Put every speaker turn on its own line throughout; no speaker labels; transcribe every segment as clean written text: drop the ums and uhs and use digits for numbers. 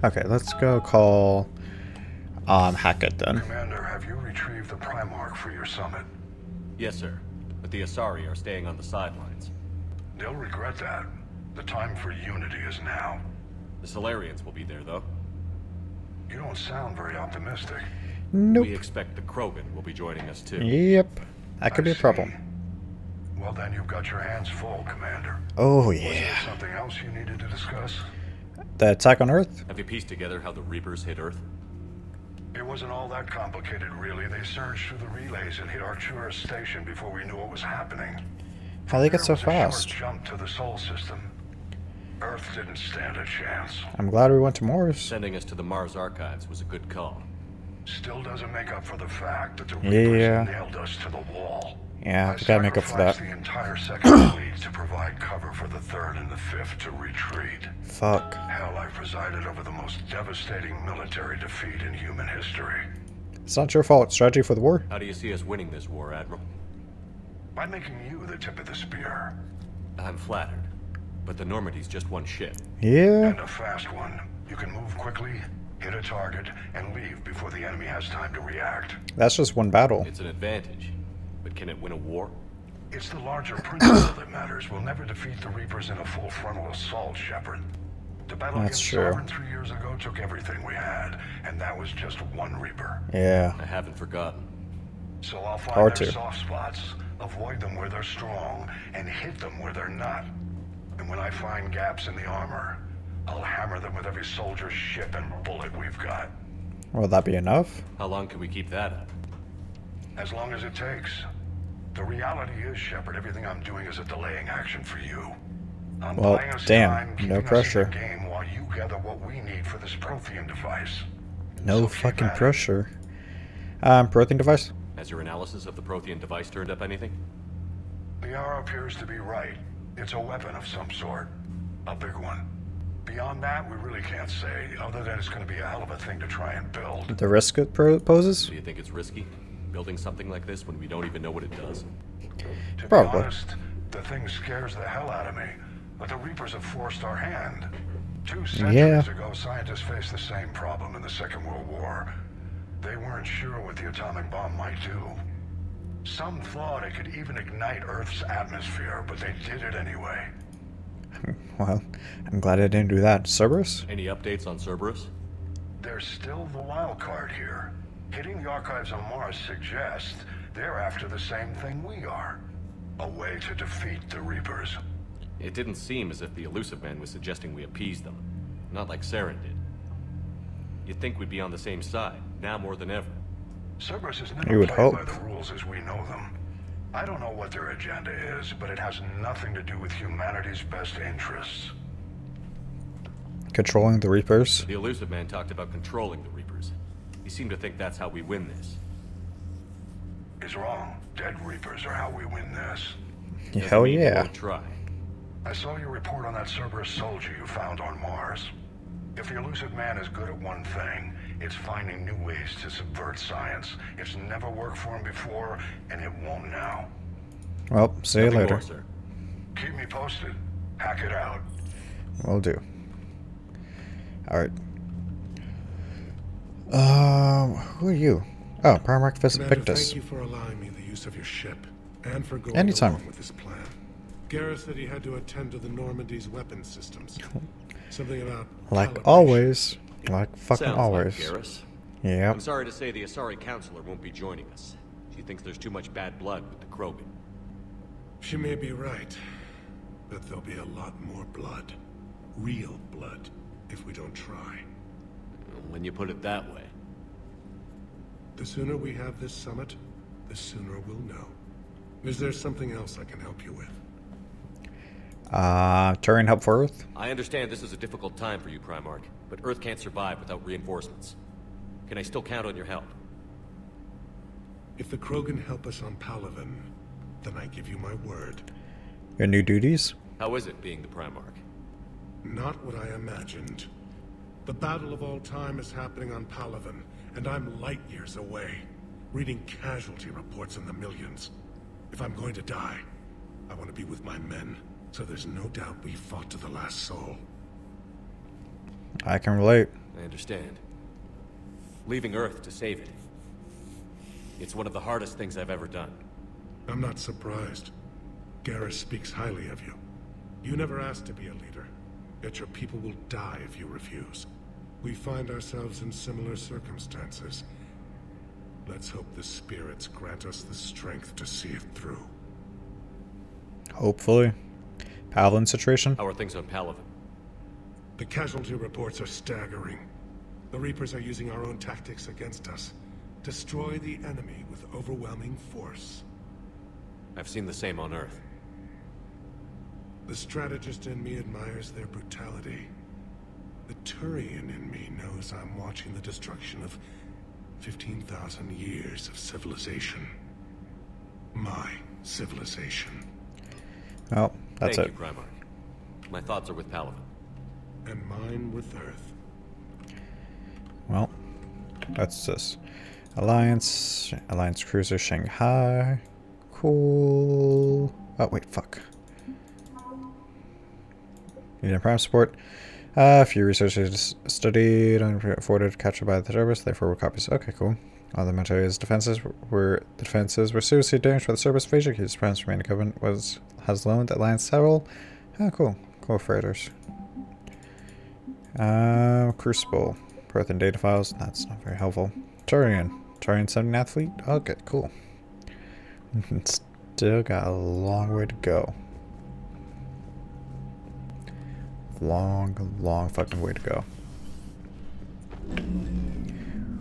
Okay, let's go call Hackett then.
Commander, have you retrieved the Primarch for your summit?
Yes, sir. But the Asari are staying on the sidelines.
They'll regret that. The time for unity is now.
The Solarians will be there, though.
You don't sound very optimistic.
Nope.
We expect the Krogan will be joining us, too.
Yep. That could be a problem.
Well, then you've got your hands full, Commander.
Oh,
Was there
yeah.
something else you needed to discuss?
The attack on Earth?
Have you pieced together how the Reapers hit Earth?
It wasn't all that complicated, really. They surged through the relays and hit Arcturus station before we knew what was happening.
How'd they get so
There was a
fast?
short jump to the Sol system. Earth didn't stand a chance.
I'm glad we went to Mars.
Sending us to the Mars archives was a good call.
Still doesn't make up for the fact that the Reapers
Yeah.
nailed us to the wall.
Yeah,
I
we gotta make up for that.
sacrificed the entire second fleet to provide cover for the third and the fifth to retreat.
Fuck.
Hell, I presided over the most devastating military defeat in human history.
It's not your fault. Strategy for the war.
How do you see us winning this war, Admiral?
By making you the tip of the spear.
I'm flattered. But the Normandy's just one ship.
Yeah.
And a fast one. You can move quickly, hit a target, and leave before the enemy has time to react.
That's just one battle.
It's an advantage. But can it win a war?
It's the larger principle that matters. We'll never defeat the Reapers in a full frontal assault, Shepard. The battle
That's
against
true.
Sovereign 3 years ago took everything we had, and that was just one Reaper.
Yeah.
I haven't forgotten.
So I'll find
Hard
their
to.
soft spots, avoid them where they're strong, and hit them where they're not. And when I find gaps in the armor, I'll hammer them with every soldier, ship, and bullet we've got.
Will that be enough?
How long can we keep that up?
As long as it takes. The reality is, Shepard, everything I'm doing is a delaying action for you. I'm
Well,
buying us
damn,
time,
no
keeping us in
pressure.
the game while you gather what we need for this Prothean device.
No
So keep
fucking
at it.
pressure. Protein device?
Has your analysis of the Prothean device turned up anything?
Liara appears to be right. It's a weapon of some sort. A big one. Beyond that, we really can't say, other than it's going to be a hell of a thing to try and build.
The risk it poses?
Do you think it's risky? Building something like this when we don't even know what it does?
To be
Probably.
honest, the thing scares the hell out of me. But the Reapers have forced our hand. 2 centuries ago, scientists faced the same problem in the Second World War. They weren't sure what the atomic bomb might do. Some thought it could even ignite Earth's atmosphere, but they did it anyway.
Well, I'm glad I didn't do that. Cerberus?
Any updates on Cerberus?
There's still the wild card here. Hitting the archives on Mars suggests they're after the same thing we are. A way to defeat the Reapers.
It didn't seem as if the Elusive Man was suggesting we appease them. Not like Saren did. You'd think we'd be on the same side, now more than ever.
Cerberus has
You
never
would
played by
hope.
the rules as we know them. I don't know what their agenda is, but it has nothing to do with humanity's best interests.
Controlling the Reapers?
The Elusive Man talked about controlling the Reapers. He seemed to think that's how we win this.
He's wrong. Dead Reapers are how we win this.
Doesn't
Hell
mean we
yeah.
won't try.
I saw your report on that Cerberus soldier you found on Mars. If the Elusive Man is good at one thing, it's finding new ways to subvert science. It's never worked for him before, and it won't now.
Well, see you
Nothing
later.
more, sir.
Keep me posted. Hack it out.
Will do. Alright. Who are you? Oh, Primarch
Commander,
Victus.
thank you for allowing me the use of your ship, and for going
Anytime.
along with this plan. Garrus said he had to attend to the Normandy's weapon systems. Something about
Like
calibration.
always. Like fucking
Sounds
always.
like Garrus.
Yep.
I'm sorry to say the Asari Counselor won't be joining us. She thinks there's too much bad blood with the Krogan.
She may be right, but there'll be a lot more blood. Real blood, if we don't try.
When you put it that way.
The sooner we have this summit, the sooner we'll know. Is there something else I can help you with?
Turing help for Earth?
I understand this is a difficult time for you, Primarch, but Earth can't survive without reinforcements. Can I still count on your help?
If the Krogan help us on Palaven, then I give you my word.
Your new duties?
How is it being the Primarch?
Not what I imagined. The battle of all time is happening on Palaven, and I'm light years away, reading casualty reports in the millions. If I'm going to die, I want to be with my men, so there's no doubt we fought to the last soul.
I can relate.
understand. Leaving Earth to save it. It's one of the hardest things I've ever done.
I'm not surprised. Garrus speaks highly of you. You never asked to be a leader, yet your people will die if you refuse. We find ourselves in similar circumstances. Let's hope the spirits grant us the strength to see it through.
Hopefully. Palaven situation?
How are things on Palaven?
The casualty reports are staggering. The Reapers are using our own tactics against us. Destroy the enemy with overwhelming force.
I've seen the same on Earth.
The strategist in me admires their brutality. The Turian in me knows I'm watching the destruction of 15,000 years of civilization. My civilization.
Well, that's
Thank
it.
you, Primarch. My thoughts are with Palaven.
And mine with Earth.
Well, that's this. Alliance cruiser Shanghai. Cool. Oh, wait, fuck. Need prime support. A few researchers studied and afforded captured by the service, therefore were copies. Okay, cool. All the Material's defenses were seriously dangerous for the service. Fraser Hughes' friends from the Covenant has loaned the Alliance several. Oh, cool. Cool freighters. Crucible. Birth and data files. That's not very helpful. Turian 79th Fleet. Okay, cool. Still got a long way to go. Long fucking way to go.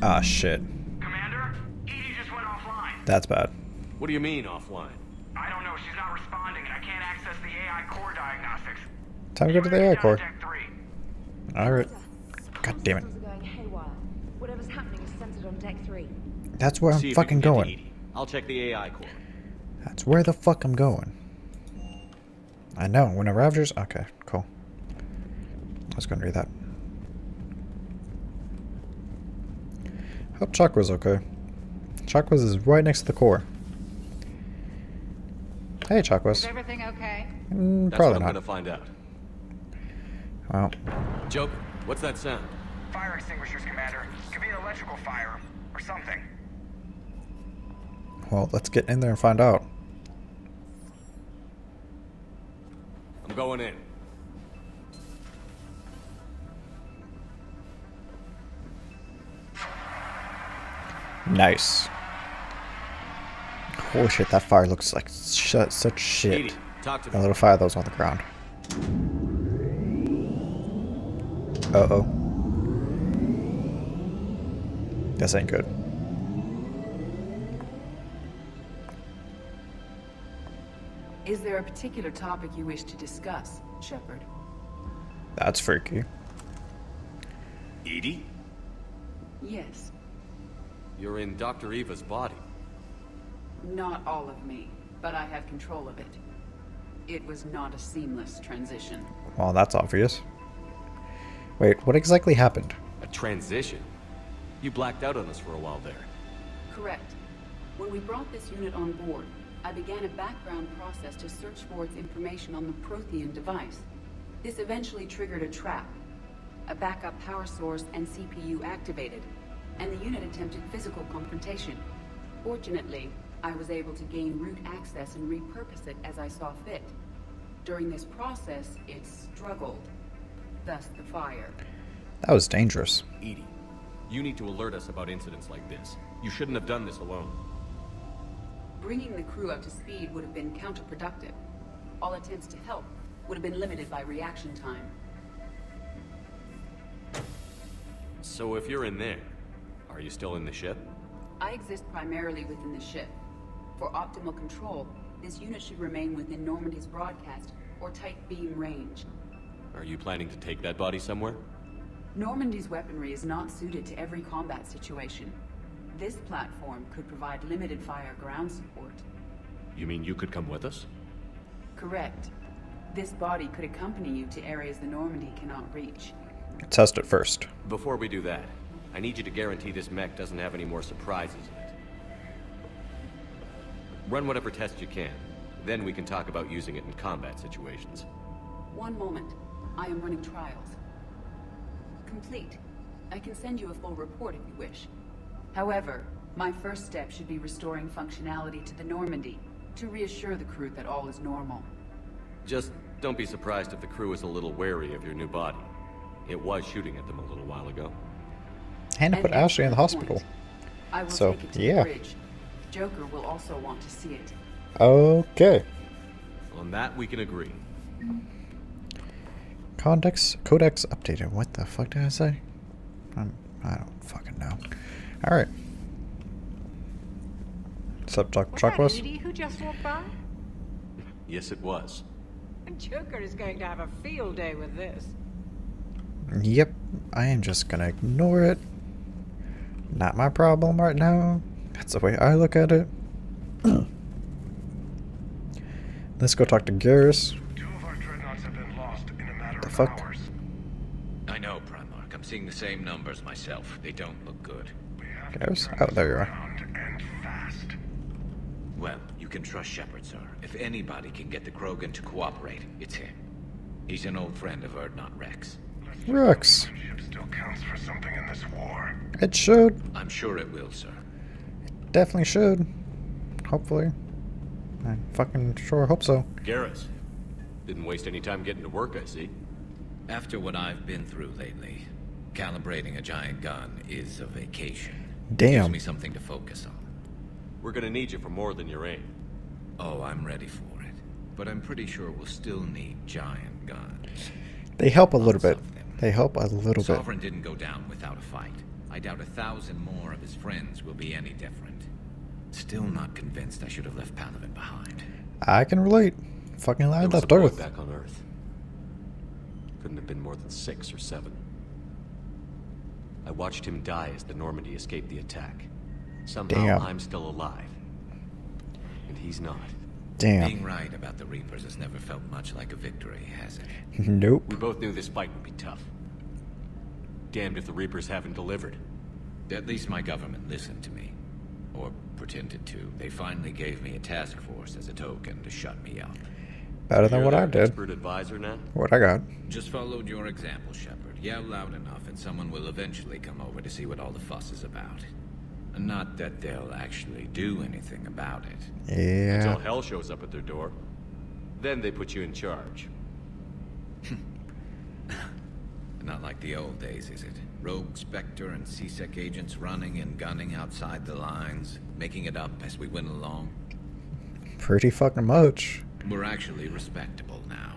Ah, shit.
Commander, EDI just went offline.
That's bad.
What do you mean, offline?
I don't know. She's not responding, and I can't access the AI core diagnostics.
Time to go to the AI core.
Deck 3.
Alright. God damn it.
Systems are going haywire. Whatever's happening is centered on deck 3.
That's where I'm
See if you
fucking
can get to
going.
EDI. I'll check the AI core.
That's where the fuck I'm going. I know. When it Ravagers. Okay, cool. I was gonna read that. Hope Chakra's okay. Chakra's is right next to the core. Hey, Chakra's.
Is everything okay?
That's
Probably
what I'm
not.
gonna find out.
Well,
Joker, what's that sound?
Fire extinguishers, Commander. Could be an electrical fire or something.
let's get in there and find out.
I'm going in.
Nice. Holy shit, that fire looks like such shit.
EDI, talk to
A
me.
little fire that was on the ground. Uh-oh. This ain't good.
Is there a particular topic you wish to discuss, Shepard?
That's freaky.
EDI?
Yes.
You're in Dr. Eva's body.
Not all of me, but I have control of it. It was not a seamless transition.
Well, that's obvious. Wait, what exactly happened?
A transition? You blacked out on us for a while there.
Correct. When we brought this unit on board, I began a background process to search for its information on the Prothean device. This eventually triggered a trap. A backup power source and CPU activated, and the unit attempted physical confrontation. Fortunately, I was able to gain root access and repurpose it as I saw fit. During this process, it struggled. Thus the fire.
That was dangerous.
EDI, you need to alert us about incidents like this. You shouldn't have done this alone.
Bringing the crew up to speed would have been counterproductive. All attempts to help would have been limited by reaction time.
So if you're in there, are you still in the ship?
I exist primarily within the ship. For optimal control, this unit should remain within Normandy's broadcast or tight beam range.
Are you planning to take that body somewhere?
Normandy's weaponry is not suited to every combat situation. This platform could provide limited fire ground support.
You mean you could come with us?
Correct. This body could accompany you to areas the Normandy cannot reach.
Test it first.
Before we do that, I need you to guarantee this mech doesn't have any more surprises in it. Run whatever tests you can. Then we can talk about using it in combat situations.
One moment. I am running trials. Complete. I can send you a full report if you wish. However, my first step should be restoring functionality to the Normandy to reassure the crew that all is normal.
Just don't be surprised if the crew is a little wary of your new body. It was shooting at them a little while ago.
And to put Ashley in the hospital.
I will
So,
take it to
yeah.
the bridge. Joker will also want to see it.
Okay.
On that, we can agree.
Codex updated. What the fuck did I say? I don't fucking know. Alright. Sup, Chuck was?
EDI who just walked by?
Yes, it was.
Joker is going to have a field day with this.
Yep. I am just gonna ignore it. Not my problem right now. That's the way I look at it. Let's go talk to Garrus.
2 of our dreadnoughts have been lost in a matter
The
of
fuck?
hours.
I know, Primarch. I'm seeing the same numbers myself. They don't look good.
We have to
Garrus?
turn
Oh,
this
there you are.
around, and fast.
Well, you can trust Shepard, sir. If anybody can get the Krogan to cooperate, it's him. He's an old friend of Urdnot Rex.
Rex.
Friendship still counts for something in this war.
It should.
I'm sure it will, sir.
Definitely should. Hopefully. I fucking sure hope so.
Garrus. Didn't waste any time getting to work, I see.
After what I've been through lately, calibrating a giant gun is a vacation.
Damn.
Gives me something to focus on.
We're gonna need you for more than your aim.
Oh, I'm ready for it. But I'm pretty sure we'll still need giant guns.
They help a little
Lots
bit.
of them.
They help a little bit.
Sovereign didn't go down without a fight. I doubt 1,000 more of his friends will be any different. Still not convinced I should have left Palaven behind.
I can relate. Fucking I
There was
left
a boy
Earth.
back on Earth. Couldn't have been more than 6 or 7. I watched him die as the Normandy escaped the attack. Somehow
Damn.
I'm still alive. And he's not.
Damn.
Being right about the Reapers has never felt much like a victory, has it?
Nope.
We both knew this fight would be tough. Damned if the Reapers haven't delivered.
At least my government listened to me. Or pretended to. They finally gave me a task force as a token to shut me up.
Better than
You're
what
their
I did.
expert advisor now?
What I got.
Just followed your example, Shepard. Yell loud enough and someone will eventually come over to see what all the fuss is about. Not that they'll actually do anything about it.
Until
Yeah.
hell shows up at their door. Then they put you in charge.
Not like the old days, is it? Rogue Spectre and C-Sec agents running and gunning outside the lines, making it up as we went along.
Pretty fucking much.
We're actually respectable now.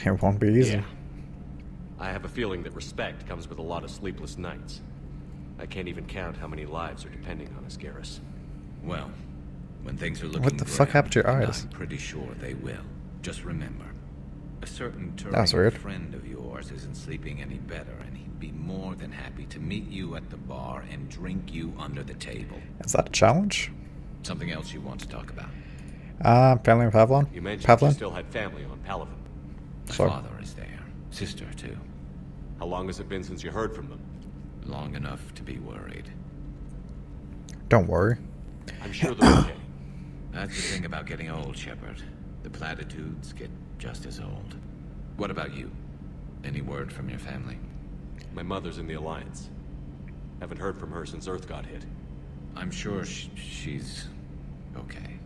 It won't be easy.
Yeah. I have a feeling that respect comes with a lot of sleepless nights. I can't even count how many lives are depending on us, Garrus.
Well, when things are looking
What the fuck
grim,
happened to your
and
eyes?
I'm pretty sure they will. Just remember, a certain
was
Turian
weird.
friend of yours isn't sleeping any better, and he'd be more than happy to meet you at the bar and drink you under the table.
Is that a challenge?
Something else you want to talk about?
Family of Pavlon?
You mentioned you
Pavlin?
still had family on Palaven.
My
Sorry.
father is there. Sister, too.
How long has it been since you heard from them?
Long enough to be worried.
Don't worry.
I'm sure they're okay.
That's the thing about getting old, Shepard. The platitudes get just as old. What about you? Any word from your family?
My mother's in the Alliance. Haven't heard from her since Earth got hit.
I'm sure she's okay.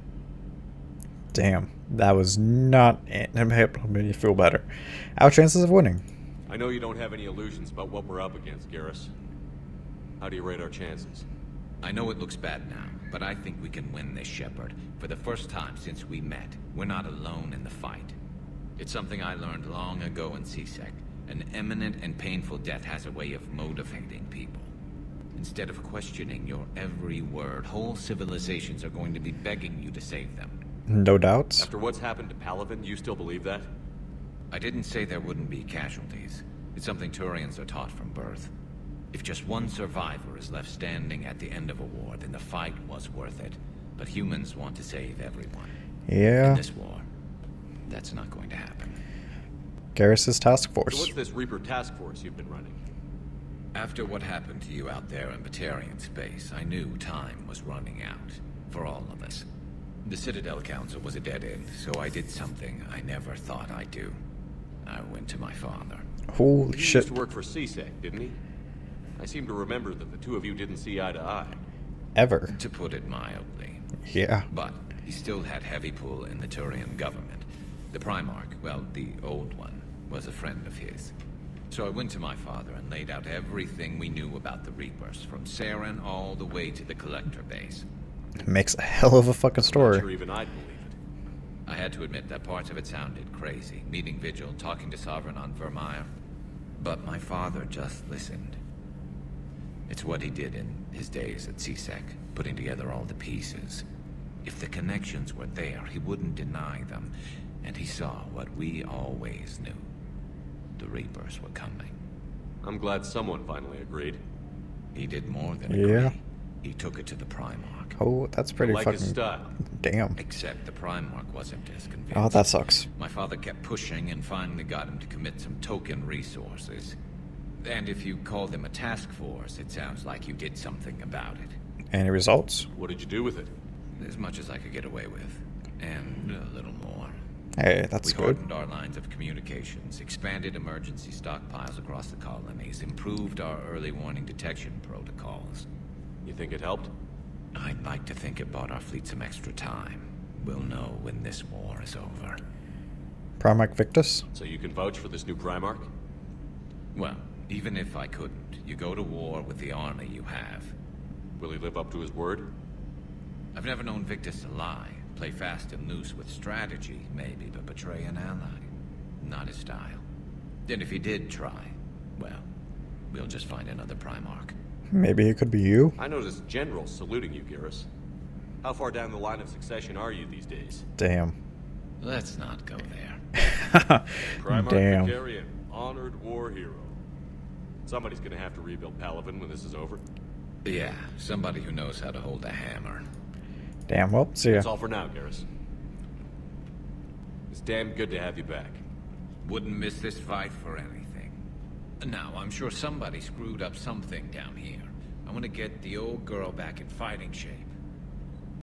Damn. That was not helping me feel better. Our chances of winning.
I know you don't have any illusions about what we're up against, Garrus. How do you rate our chances?
I know it looks bad now, but I think we can win this, Shepard. For the first time since we met, we're not alone in the fight. It's something I learned long ago in C-Sec. An imminent and painful death has a way of motivating people. Instead of questioning your every word, whole civilizations are going to be begging you to save them.
No doubts.
After what's happened to Palaven, you still believe that?
I didn't say there wouldn't be casualties. It's something Turians are taught from birth. If just one survivor is left standing at the end of a war, then the fight was worth it. But humans want to save everyone. In
Yeah.
this war, that's not going to happen.
Garrus's task
So
force.
what's this Reaper task force you've been running?
After what happened to you out there in Batarian space, I knew time was running out. For all of us. The Citadel Council was a dead end, so I did something I never thought I'd do. I went to my father.
Holy
He
shit.
used to work for C-Sec, didn't he? I seem to remember that the two of you didn't see eye to eye.
Ever.
To put it mildly.
Yeah.
But he still had heavy pull in the Turian government. The Primarch, well, the old one, was a friend of his. So I went to my father and laid out everything we knew about the Reapers, from Saren all the way to the Collector base.
Makes a hell of a fucking
I'm
story.
not sure even I'd believe it.
I had to admit that parts of it sounded crazy, meeting Vigil, talking to Sovereign on Vermeer. But my father just listened. It's what he did in his days at CSEC, putting together all the pieces. If the connections were there, he wouldn't deny them. And he saw what we always knew. The Reapers were coming.
I'm glad someone finally agreed.
He did more than
Yeah.
agree. He took it to the Primarch.
Oh, that's pretty
Like
fucking...
his style.
Damn.
Except the Primarch wasn't as convinced.
Oh, that sucks.
My father kept pushing and finally got him to commit some token resources. And if you call them a task force, it sounds like you did something about it.
Any results?
What did you do with it?
As much as I could get away with. And a little more.
Hey, that's
We
good.
hardened our lines of communications, expanded emergency stockpiles across the colonies, improved our early warning detection protocols.
You think it helped?
I'd like to think it bought our fleet some extra time. We'll know when this war is over.
Primarch Victus?
So you can vouch for this new Primarch?
Well, even if I couldn't, you go to war with the army you have.
Will he live up to his word?
I've never known Victus to lie. Play fast and loose with strategy, maybe, but betray an ally. Not his style. And if he did try, well, we'll just find another Primarch.
Maybe it could be you?
I noticed generals saluting you, Garrus. How far down the line of succession are you these days?
Damn.
Let's not go there.
Primarch
Damn.
Vicarian, honored war hero. Somebody's gonna have to rebuild Palaven when this is over.
Yeah, somebody who knows how to hold a hammer.
Damn, well, see ya.
That's all for now, Garrus. It's damn good to have you back.
Wouldn't miss this fight for anything. Now, I'm sure somebody screwed up something down here. I want to get the old girl back in fighting shape.